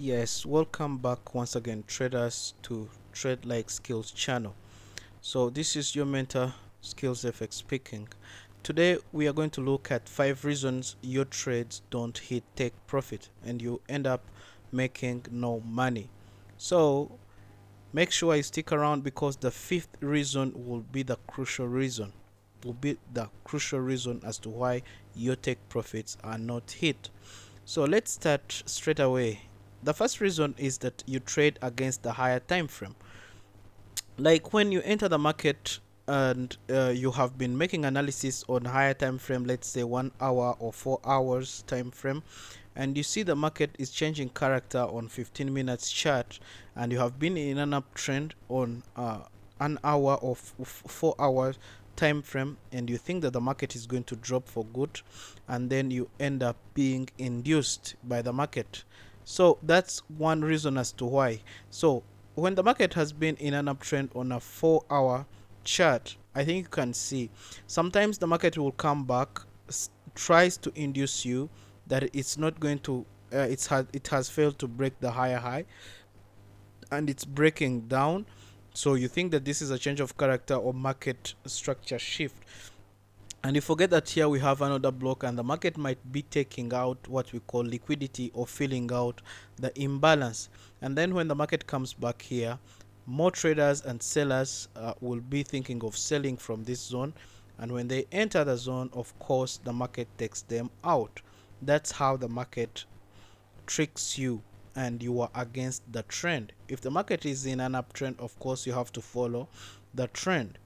Yes, welcome back once again, traders, to Trade Like Skills channel. So this is your mentor, Skills FX speaking. Today we are going to look at 5 reasons your trades don't hit take profit and you end up making no money. So make sure you stick around because the fifth reason will be the crucial reason. Will be the crucial reason as to why your take profits are not hit. So let's start straight away. The first reason is that you trade against the higher time frame. Like when you enter the market and you have been making analysis on higher time frame, let's say 1 hour or 4 hours time frame, and you see the market is changing character on 15 minutes chart, and you have been in an uptrend on an hour or 4 hours time frame, and you think that the market is going to drop for good, and then you end up being induced by the market. So that's one reason as to why. So when the market has been in an uptrend on a 4 hour chart, I think you can see sometimes the market will come back, tries to induce you that it's not going to it has failed to break the higher high, and it's breaking down. So you think that this is a change of character or market structure shift, and you forget that here we have another block and the market might be taking out what we call liquidity or filling out the imbalance. And then when the market comes back here, more traders and sellers will be thinking of selling from this zone, and when they enter the zone, of course the market takes them out. That's how the market tricks you, and you are against the trend. If the market is in an uptrend, of course you have to follow the trend.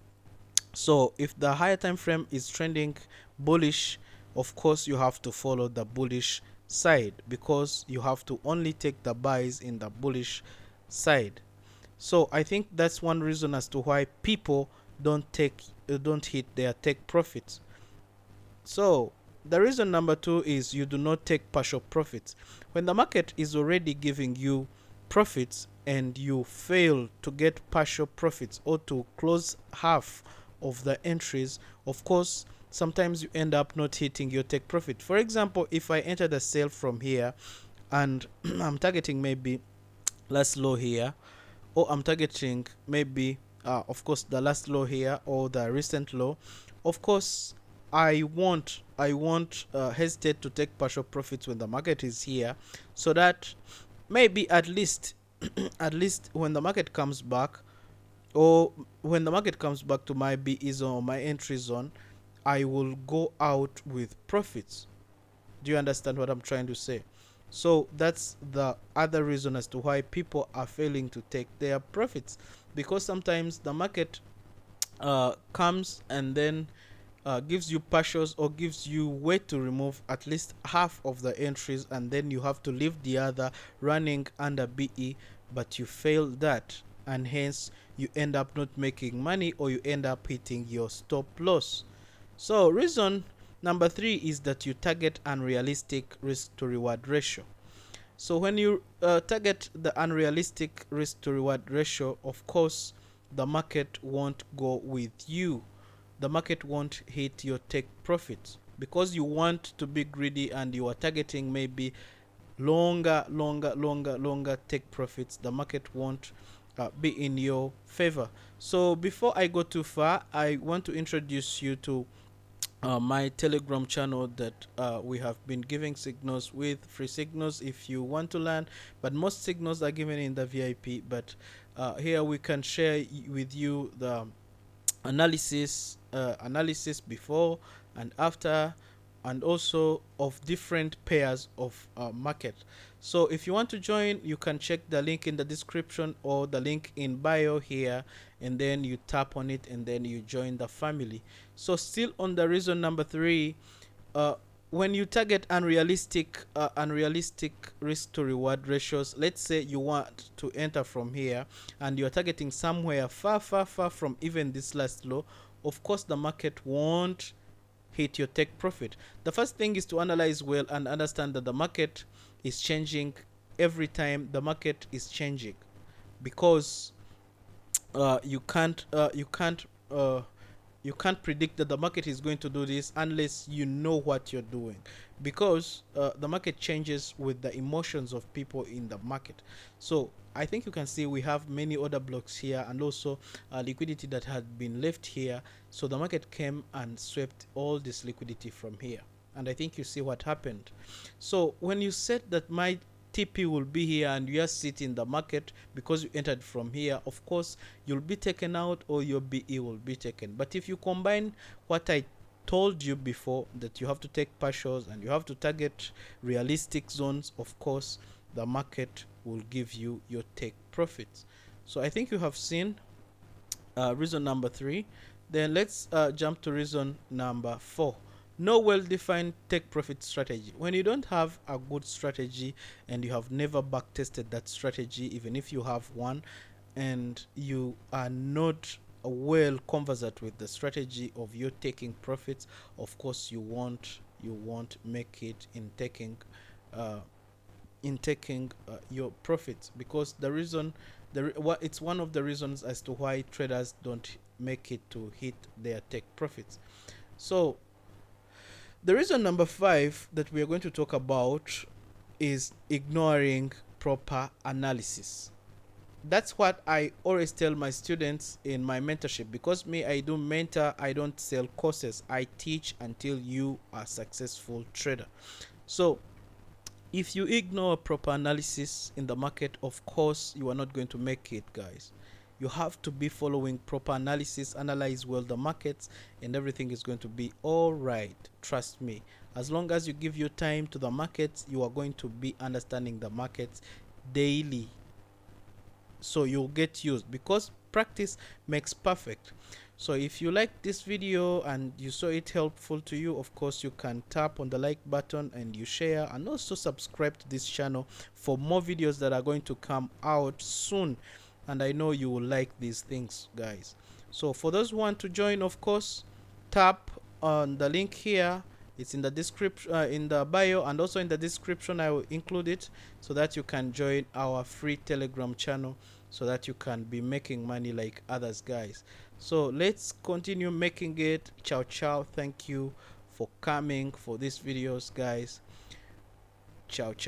So if the higher time frame is trending bullish, of course you have to follow the bullish side because you have to only take the buys in the bullish side. So I think that's one reason as to why people don't hit their take profits. So the reason number two is you do not take partial profits. When the market is already giving you profits and you fail to get partial profits or to close half of the entries, of course, sometimes you end up not hitting your take profit. For example, if I enter the sale from here and I'm targeting maybe last low here, or I'm targeting maybe of course the last low here or the recent low, of course I won't hesitate to take partial profits when the market is here, so that maybe at least at least when the market comes back, or when the market comes back to my BE zone or my entry zone, I will go out with profits. Do you understand what I'm trying to say? So that's the other reason as to why people are failing to take their profits, because sometimes the market comes and then gives you partials or gives you way to remove at least half of the entries, and then you have to leave the other running under BE, but you fail that, and hence you end up not making money or you end up hitting your stop loss. So reason number three is that you target unrealistic risk to reward ratio. So when you target the unrealistic risk to reward ratio, of course the market won't go with you. The market won't hit your take profits because you want to be greedy and you are targeting maybe longer take profits. The market won't be in your favor. So before I go too far, I want to introduce you to my Telegram channel that we have been giving signals with free signals if you want to learn, but most signals are given in the VIP. But here we can share with you the analysis before and after, and also of different pairs of market. So if you want to join, you can check the link in the description or the link in bio here, and then you tap on it and then you join the family. So still on the reason number three, uh, when you target unrealistic risk to reward ratios, let's say you want to enter from here and you're targeting somewhere far from even this last low, of course the market won't hit your take profit. The first thing is to analyze well and understand that the market is changing every time the market is changing, because you can't You can't predict that the market is going to do this unless you know what you're doing, because the market changes with the emotions of people in the market. So I think you can see we have many other blocks here, and also liquidity that had been left here. So the market came and swept all this liquidity from here, and I think you see what happened. So when you said that my TP will be here and you are sitting in the market because you entered from here, of course you'll be taken out or your BE will be taken. But if you combine what I told you before, that you have to take partials and you have to target realistic zones, of course the market will give you your take profits. So I think you have seen reason number three. Then let's jump to reason number four. No well-defined take profit strategy. When you don't have a good strategy and you have never back tested that strategy, even if you have one, and you are not well conversant with the strategy of you taking profits, of course you won't make it uh, in taking your profits, because the reason what it's one of the reasons as to why traders don't make it to hit their take profits. So the reason number five that we are going to talk about is ignoring proper analysis. That's what I always tell my students in my mentorship, because me, I do mentor, I don't sell courses. I teach until you are a successful trader. So if you ignore proper analysis in the market, of course you are not going to make it, guys. You have to be following proper analysis, analyze well the markets, and everything is going to be all right. Trust me, as long as you give your time to the markets, you are going to be understanding the markets daily. So you'll get used, because practice makes perfect. So if you like this video and you saw it helpful to you, of course you can tap on the like button and you share, and also subscribe to this channel for more videos that are going to come out soon. And I know you will like these things, guys. So for those who want to join, of course, tap on the link here. It's in the description, in the bio, and also in the description I will include it, so that you can join our free Telegram channel, so that you can be making money like others, guys. So let's continue making it. Ciao ciao. Thank you for coming for these videos, guys. Ciao ciao.